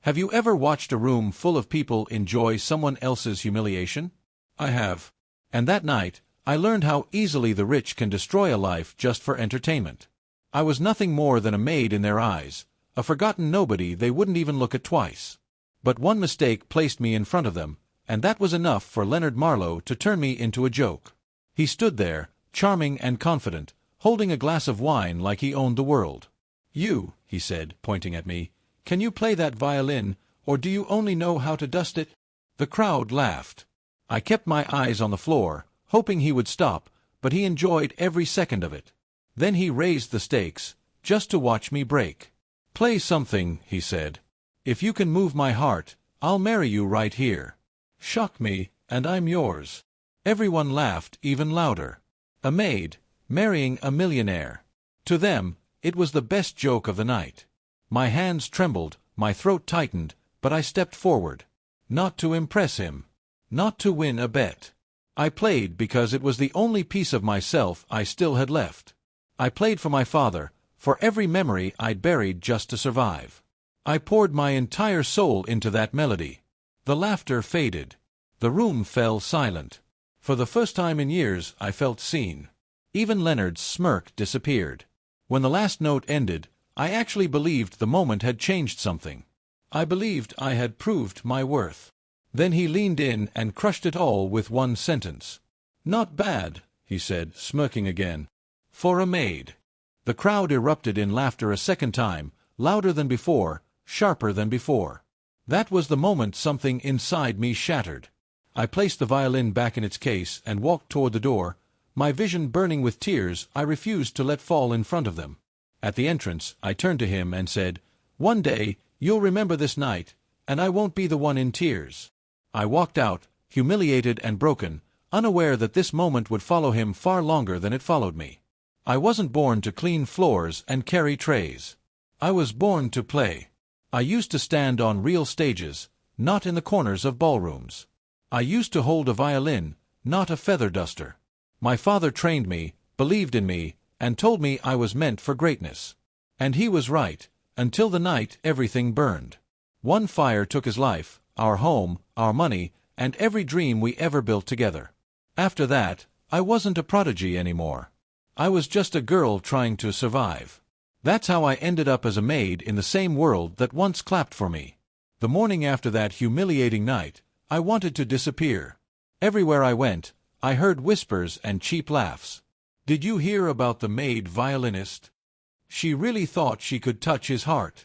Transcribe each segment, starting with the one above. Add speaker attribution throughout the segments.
Speaker 1: Have you ever watched a room full of people enjoy someone else's humiliation? I have. And that night, I learned how easily the rich can destroy a life just for entertainment. I was nothing more than a maid in their eyes, a forgotten nobody they wouldn't even look at twice. But one mistake placed me in front of them, and that was enough for Leonard Marlowe to turn me into a joke. He stood there, charming and confident, holding a glass of wine like he owned the world. "You," he said, pointing at me, "can you play that violin, or do you only know how to dust it?" The crowd laughed. I kept my eyes on the floor, hoping he would stop, but he enjoyed every second of it. Then he raised the stakes, just to watch me break. "Play something," he said. "If you can move my heart, I'll marry you right here. Shock me, and I'm yours." Everyone laughed even louder. A maid marrying a millionaire. To them, it was the best joke of the night. My hands trembled, my throat tightened, but I stepped forward. Not to impress him. Not to win a bet. I played because it was the only piece of myself I still had left. I played for my father, for every memory I'd buried just to survive. I poured my entire soul into that melody. The laughter faded. The room fell silent. For the first time in years, I felt seen. Even Leonard's smirk disappeared. When the last note ended, I actually believed the moment had changed something. I believed I had proved my worth. Then he leaned in and crushed it all with one sentence. "Not bad," he said, smirking again. "For a maid." The crowd erupted in laughter a second time, louder than before, sharper than before. That was the moment something inside me shattered. I placed the violin back in its case and walked toward the door, my vision burning with tears I refused to let fall in front of them. At the entrance, I turned to him and said, "One day, you'll remember this night, and I won't be the one in tears." I walked out, humiliated and broken, unaware that this moment would follow him far longer than it followed me. I wasn't born to clean floors and carry trays. I was born to play. I used to stand on real stages, not in the corners of ballrooms. I used to hold a violin, not a feather duster. My father trained me, believed in me, and told me I was meant for greatness. And he was right, until the night everything burned. One fire took his life, our home, our money, and every dream we ever built together. After that, I wasn't a prodigy anymore. I was just a girl trying to survive. That's how I ended up as a maid in the same world that once clapped for me. The morning after that humiliating night, I wanted to disappear. Everywhere I went, I heard whispers and cheap laughs. "Did you hear about the maid violinist? She really thought she could touch his heart."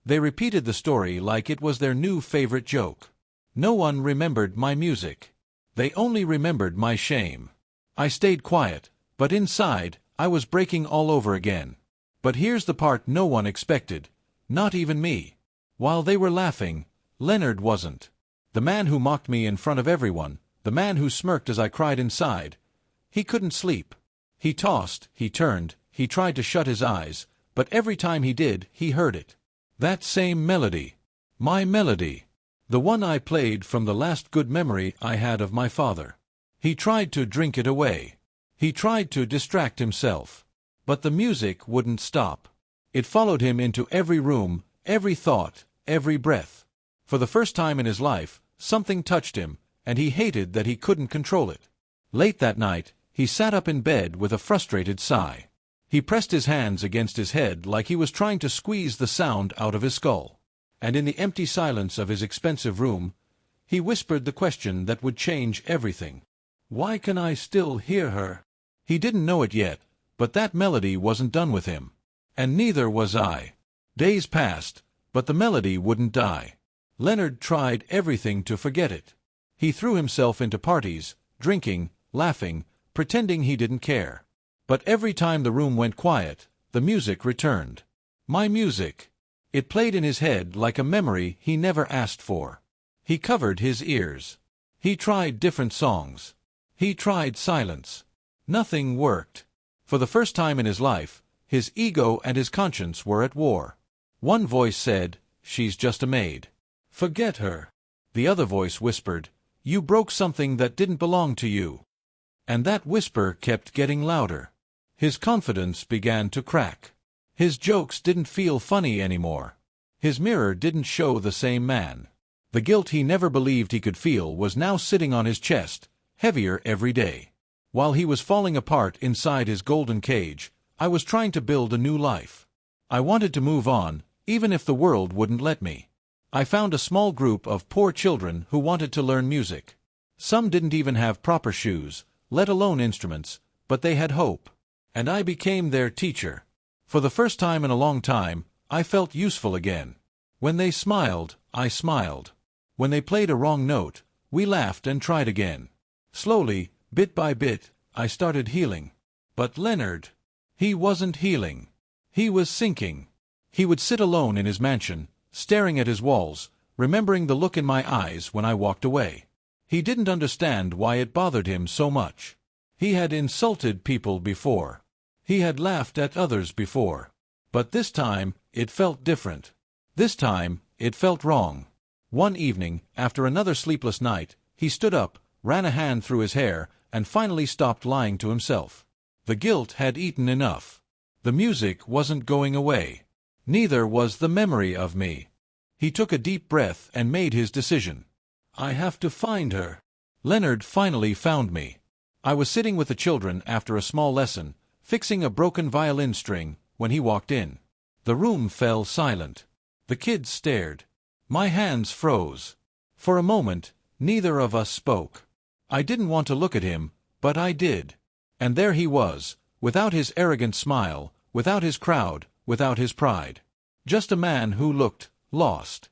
Speaker 1: They repeated the story like it was their new favorite joke. No one remembered my music. They only remembered my shame. I stayed quiet, but inside, I was breaking all over again. But here's the part no one expected, not even me. While they were laughing, Leonard wasn't. The man who mocked me in front of everyone, the man who smirked as I cried inside, he couldn't sleep. He tossed, he turned, he tried to shut his eyes, but every time he did, he heard it. That same melody. My melody. The one I played from the last good memory I had of my father. He tried to drink it away. He tried to distract himself. But the music wouldn't stop. It followed him into every room, every thought, every breath. For the first time in his life, something touched him, and he hated that he couldn't control it. Late that night, he sat up in bed with a frustrated sigh. He pressed his hands against his head like he was trying to squeeze the sound out of his skull. And in the empty silence of his expensive room, he whispered the question that would change everything. "Why can I still hear her?" He didn't know it yet, but that melody wasn't done with him. And neither was I. Days passed, but the melody wouldn't die. Leonard tried everything to forget it. He threw himself into parties, drinking, laughing, pretending he didn't care. But every time the room went quiet, the music returned. My music. It played in his head like a memory he never asked for. He covered his ears. He tried different songs. He tried silence. Nothing worked. For the first time in his life, his ego and his conscience were at war. One voice said, "She's just a maid. Forget her." The other voice whispered, "You broke something that didn't belong to you." And that whisper kept getting louder. His confidence began to crack. His jokes didn't feel funny anymore. His mirror didn't show the same man. The guilt he never believed he could feel was now sitting on his chest, heavier every day. While he was falling apart inside his golden cage, I was trying to build a new life. I wanted to move on, even if the world wouldn't let me. I found a small group of poor children who wanted to learn music. Some didn't even have proper shoes, let alone instruments, but they had hope. And I became their teacher. For the first time in a long time, I felt useful again. When they smiled, I smiled. When they played a wrong note, we laughed and tried again. Slowly, bit by bit, I started healing. But Leonard, he wasn't healing. He was sinking. He would sit alone in his mansion, staring at his walls, remembering the look in my eyes when I walked away. He didn't understand why it bothered him so much. He had insulted people before. He had laughed at others before. But this time, it felt different. This time, it felt wrong. One evening, after another sleepless night, he stood up, ran a hand through his hair, and finally stopped lying to himself. The guilt had eaten enough. The music wasn't going away. Neither was the memory of me. He took a deep breath and made his decision. I have to find her. Leonard finally found me. I was sitting with the children after a small lesson, fixing a broken violin string, when he walked in. The room fell silent. The kids stared. My hands froze. For a moment, neither of us spoke. I didn't want to look at him, but I did. And there he was, without his arrogant smile, without his crowd, without his pride. Just a man who looked lost.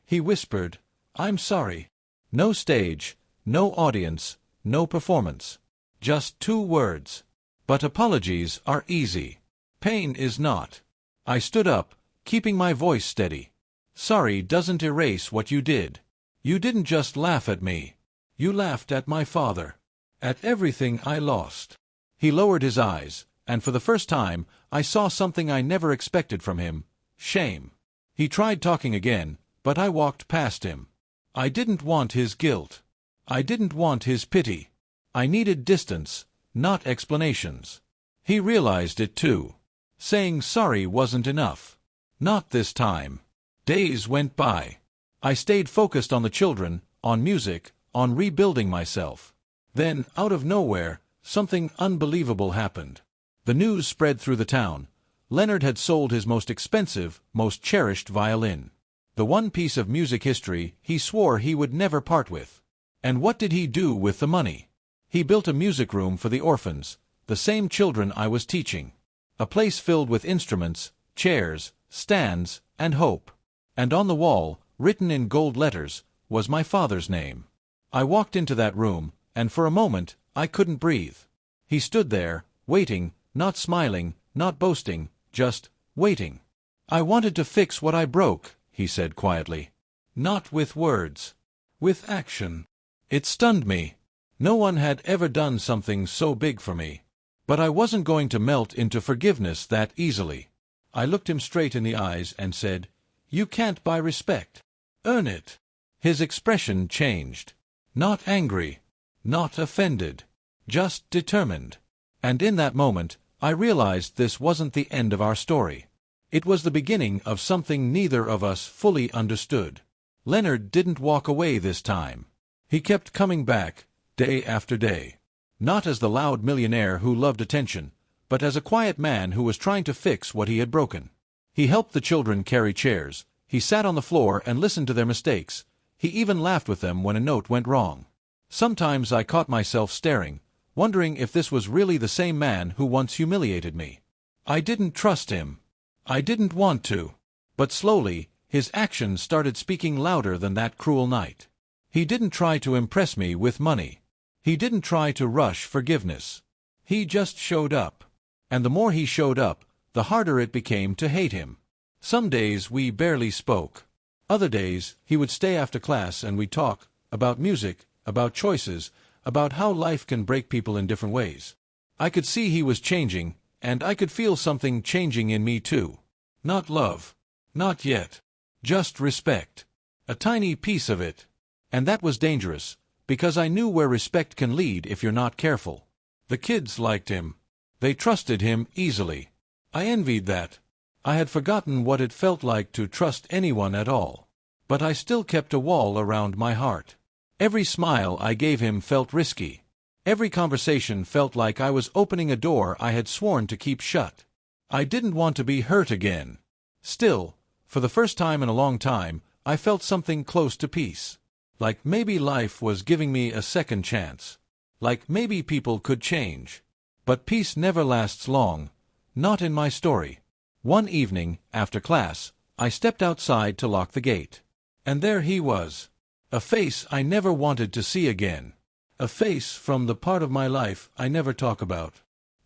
Speaker 1: He whispered, "I'm sorry." No stage, no audience, no performance. Just 2 words. But apologies are easy. Pain is not. I stood up, keeping my voice steady. Sorry doesn't erase what you did. You didn't just laugh at me. You laughed at my father. At everything I lost. He lowered his eyes, and for the first time, I saw something I never expected from him: shame. He tried talking again, but I walked past him. I didn't want his guilt. I didn't want his pity. I needed distance, not explanations. He realized it too. Saying sorry wasn't enough. Not this time. Days went by. I stayed focused on the children, on music, on rebuilding myself. Then, out of nowhere, something unbelievable happened. The news spread through the town. Leonard had sold his most expensive, most cherished violin. The one piece of music history he swore he would never part with. And what did he do with the money? He built a music room for the orphans, the same children I was teaching. A place filled with instruments, chairs, stands, and hope. And on the wall, written in gold letters, was my father's name. I walked into that room, and for a moment, I couldn't breathe. He stood there, waiting, not smiling, not boasting, just waiting. I wanted to fix what I broke, he said quietly. Not with words. With action. It stunned me. No one had ever done something so big for me. But I wasn't going to melt into forgiveness that easily. I looked him straight in the eyes and said, "You can't buy respect. Earn it." His expression changed. Not angry. Not offended. Just determined. And in that moment, I realized this wasn't the end of our story. It was the beginning of something neither of us fully understood. Leonard didn't walk away this time. He kept coming back, day after day. Not as the loud millionaire who loved attention, but as a quiet man who was trying to fix what he had broken. He helped the children carry chairs. He sat on the floor and listened to their mistakes. He even laughed with them when a note went wrong. Sometimes I caught myself staring, wondering if this was really the same man who once humiliated me. I didn't trust him. I didn't want to. But slowly, his actions started speaking louder than that cruel night. He didn't try to impress me with money. He didn't try to rush forgiveness. He just showed up. And the more he showed up, the harder it became to hate him. Some days we barely spoke. Other days, he would stay after class and we'd talk about music, about choices, about how life can break people in different ways. I could see he was changing, and I could feel something changing in me too. Not love. Not yet. Just respect. A tiny piece of it. And that was dangerous, because I knew where respect can lead if you're not careful. The kids liked him. They trusted him easily. I envied that. I had forgotten what it felt like to trust anyone at all. But I still kept a wall around my heart. Every smile I gave him felt risky. Every conversation felt like I was opening a door I had sworn to keep shut. I didn't want to be hurt again. Still, for the first time in a long time, I felt something close to peace. Like maybe life was giving me a second chance. Like maybe people could change. But peace never lasts long. Not in my story. One evening, after class, I stepped outside to lock the gate. And there he was. A face I never wanted to see again. A face from the part of my life I never talk about.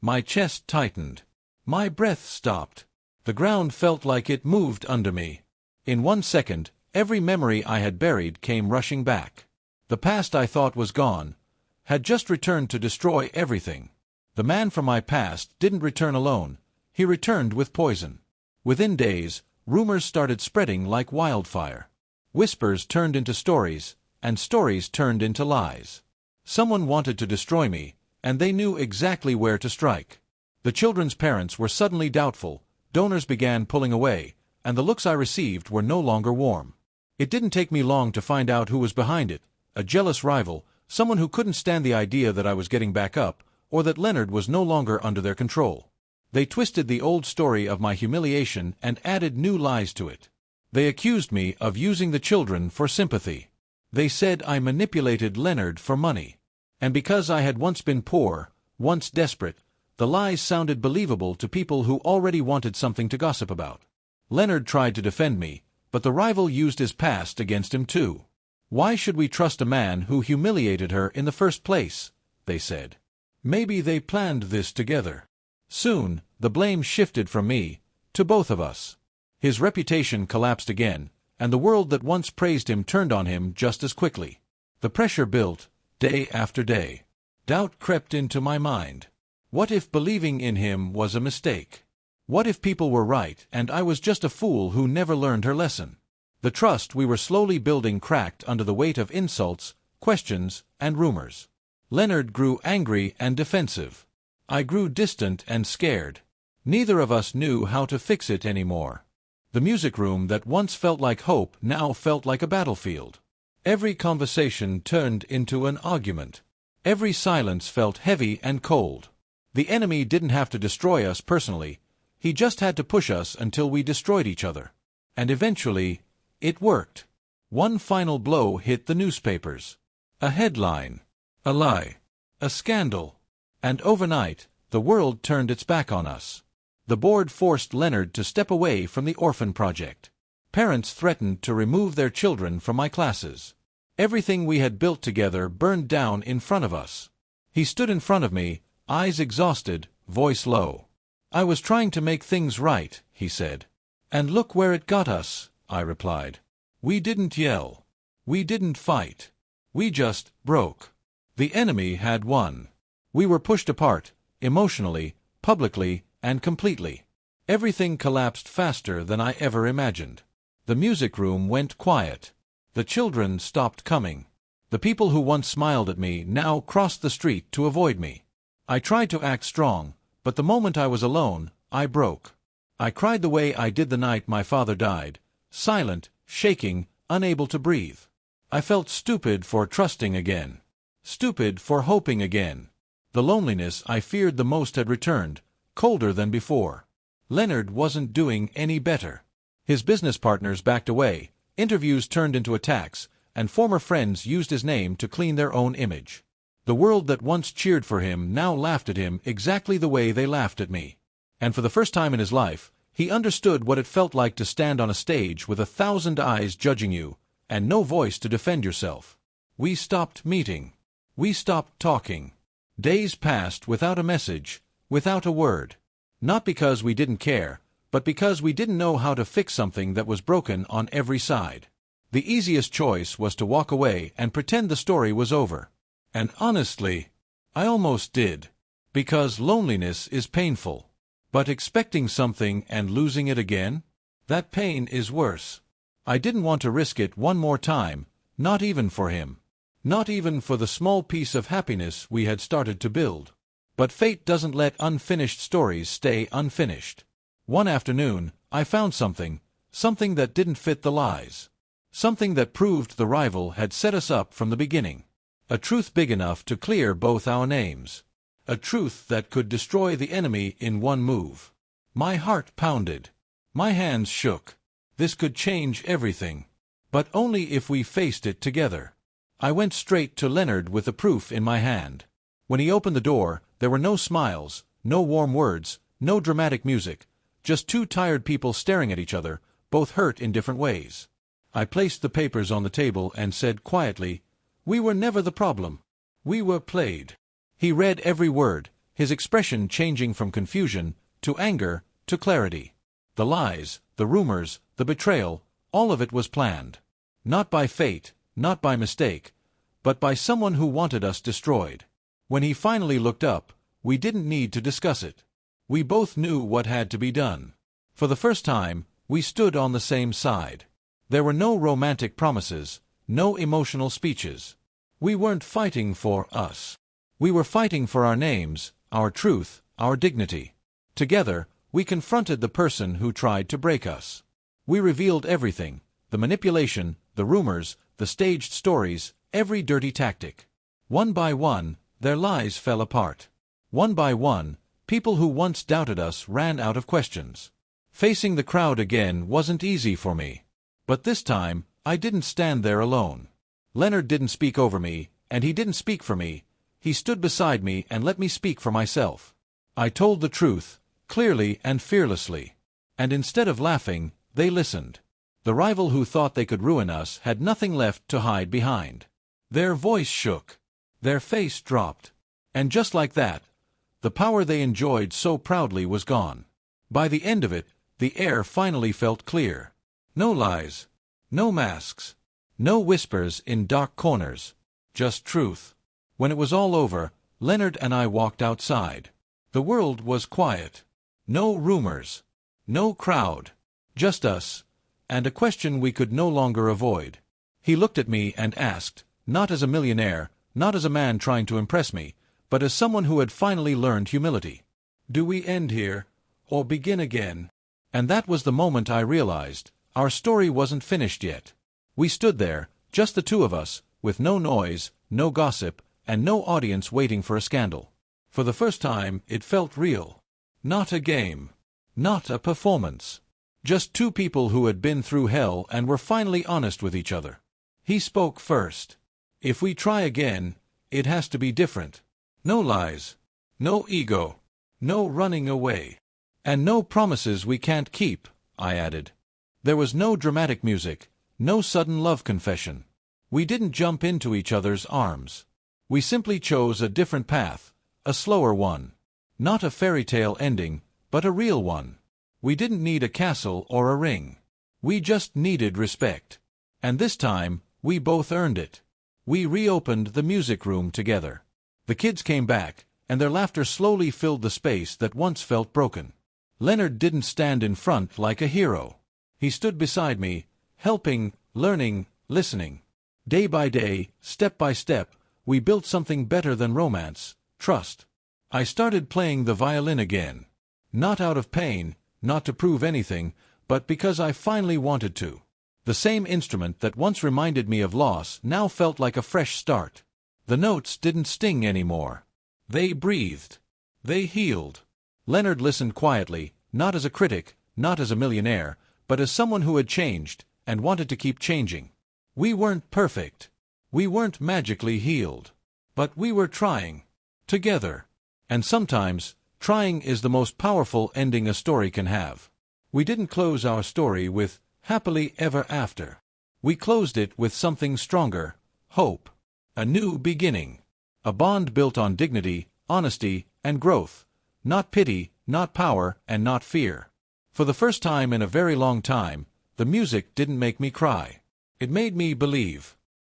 Speaker 1: My chest tightened. My breath stopped. The ground felt like it moved under me. In 1 second, every memory I had buried came rushing back. The past I thought was gone had just returned to destroy everything. The man from my past didn't return alone. He returned with poison. Within days, rumors started spreading like wildfire. Whispers turned into stories, and stories turned into lies. Someone wanted to destroy me, and they knew exactly where to strike. The children's parents were suddenly doubtful, donors began pulling away, and the looks I received were no longer warm. It didn't take me long to find out who was behind it, a jealous rival, someone who couldn't stand the idea that I was getting back up, or that Leonard was no longer under their control. They twisted the old story of my humiliation and added new lies to it. They accused me of using the children for sympathy. They said I manipulated Leonard for money. And because I had once been poor, once desperate, the lies sounded believable to people who already wanted something to gossip about. Leonard tried to defend me, but the rival used his past against him too. Why should we trust a man who humiliated her in the first place? They said. Maybe they planned this together. Soon, the blame shifted from me to both of us. His reputation collapsed again, and the world that once praised him turned on him just as quickly. The pressure built, day after day. Doubt crept into my mind. What if believing in him was a mistake? What if people were right and I was just a fool who never learned her lesson? The trust we were slowly building cracked under the weight of insults, questions, and rumors. Leonard grew angry and defensive. I grew distant and scared. Neither of us knew how to fix it anymore. The music room that once felt like hope now felt like a battlefield. Every conversation turned into an argument. Every silence felt heavy and cold. The enemy didn't have to destroy us personally. He just had to push us until we destroyed each other. And eventually, it worked. One final blow hit the newspapers. A headline. A lie. A scandal. And overnight, the world turned its back on us. The board forced Leonard to step away from the orphan project. Parents threatened to remove their children from my classes. Everything we had built together burned down in front of us. He stood in front of me, eyes exhausted, voice low. I was trying to make things right, he said. And look where it got us, I replied. We didn't yell. We didn't fight. We just broke. The enemy had won. We were pushed apart, emotionally, publicly, and completely. Everything collapsed faster than I ever imagined. The music room went quiet. The children stopped coming. The people who once smiled at me now crossed the street to avoid me. I tried to act strong, but the moment I was alone, I broke. I cried the way I did the night my father died, silent, shaking, unable to breathe. I felt stupid for trusting again. Stupid for hoping again. The loneliness I feared the most had returned, colder than before. Leonard wasn't doing any better. His business partners backed away, interviews turned into attacks, and former friends used his name to clean their own image. The world that once cheered for him now laughed at him exactly the way they laughed at me. And for the first time in his life, he understood what it felt like to stand on a stage with 1,000 eyes judging you, and no voice to defend yourself. We stopped meeting. We stopped talking. Days passed without a message, without a word. Not because we didn't care, but because we didn't know how to fix something that was broken on every side. The easiest choice was to walk away and pretend the story was over. And honestly, I almost did. Because loneliness is painful. But expecting something and losing it again? That pain is worse. I didn't want to risk it one more time, not even for him. Not even for the small piece of happiness we had started to build. But fate doesn't let unfinished stories stay unfinished. One afternoon, I found something that didn't fit the lies. Something that proved the rival had set us up from the beginning. A truth big enough to clear both our names. A truth that could destroy the enemy in one move. My heart pounded. My hands shook. This could change everything. But only if we faced it together. I went straight to Leonard with the proof in my hand. When he opened the door, there were no smiles, no warm words, no dramatic music, just two tired people staring at each other, both hurt in different ways. I placed the papers on the table and said quietly, "We were never the problem. We were played." He read every word, his expression changing from confusion to anger to clarity. The lies, the rumors, the betrayal, all of it was planned. Not by fate, not by mistake, but by someone who wanted us destroyed. When he finally looked up, we didn't need to discuss it. We both knew what had to be done. For the first time, we stood on the same side. There were no romantic promises, no emotional speeches. We weren't fighting for us. We were fighting for our names, our truth, our dignity. Together, we confronted the person who tried to break us. We revealed everything, the manipulation, the rumors, the staged stories, every dirty tactic. One by one, their lies fell apart. One by one, people who once doubted us ran out of questions. Facing the crowd again wasn't easy for me. But this time, I didn't stand there alone. Leonard didn't speak over me, and he didn't speak for me. He stood beside me and let me speak for myself. I told the truth, clearly and fearlessly. And instead of laughing, they listened. The rival who thought they could ruin us had nothing left to hide behind. Their voice shook. Their face dropped. And just like that, the power they enjoyed so proudly was gone. By the end of it, the air finally felt clear. No lies. No masks. No whispers in dark corners. Just truth. When it was all over, Leonard and I walked outside. The world was quiet. No rumors. No crowd. Just us. And a question we could no longer avoid. He looked at me and asked, not as a millionaire, not as a man trying to impress me, but as someone who had finally learned humility. "Do we end here, or begin again?" And that was the moment I realized, our story wasn't finished yet. We stood there, just the two of us, with no noise, no gossip, and no audience waiting for a scandal. For the first time, it felt real. Not a game. Not a performance. Just two people who had been through hell and were finally honest with each other. He spoke first. "If we try again, it has to be different. No lies. No ego. No running away. And no promises we can't keep," I added. There was no dramatic music, no sudden love confession. We didn't jump into each other's arms. We simply chose a different path, a slower one. Not a fairy tale ending, but a real one. We didn't need a castle or a ring. We just needed respect. And this time, we both earned it. We reopened the music room together. The kids came back, and their laughter slowly filled the space that once felt broken. Leonard didn't stand in front like a hero. He stood beside me, helping, learning, listening. Day by day, step by step, we built something better than romance, trust. I started playing the violin again. Not out of pain, not to prove anything, but because I finally wanted to. The same instrument that once reminded me of loss now felt like a fresh start. The notes didn't sting anymore. They breathed. They healed. Leonard listened quietly, not as a critic, not as a millionaire, but as someone who had changed, and wanted to keep changing. We weren't perfect. We weren't magically healed. But we were trying. Together. And sometimes, trying is the most powerful ending a story can have. We didn't close our story with happily ever after. We closed it with something stronger, hope. A new beginning. A bond built on dignity, honesty, and growth. Not pity, not power, and not fear. For the first time in a very long time, the music didn't make me cry. It made me believe.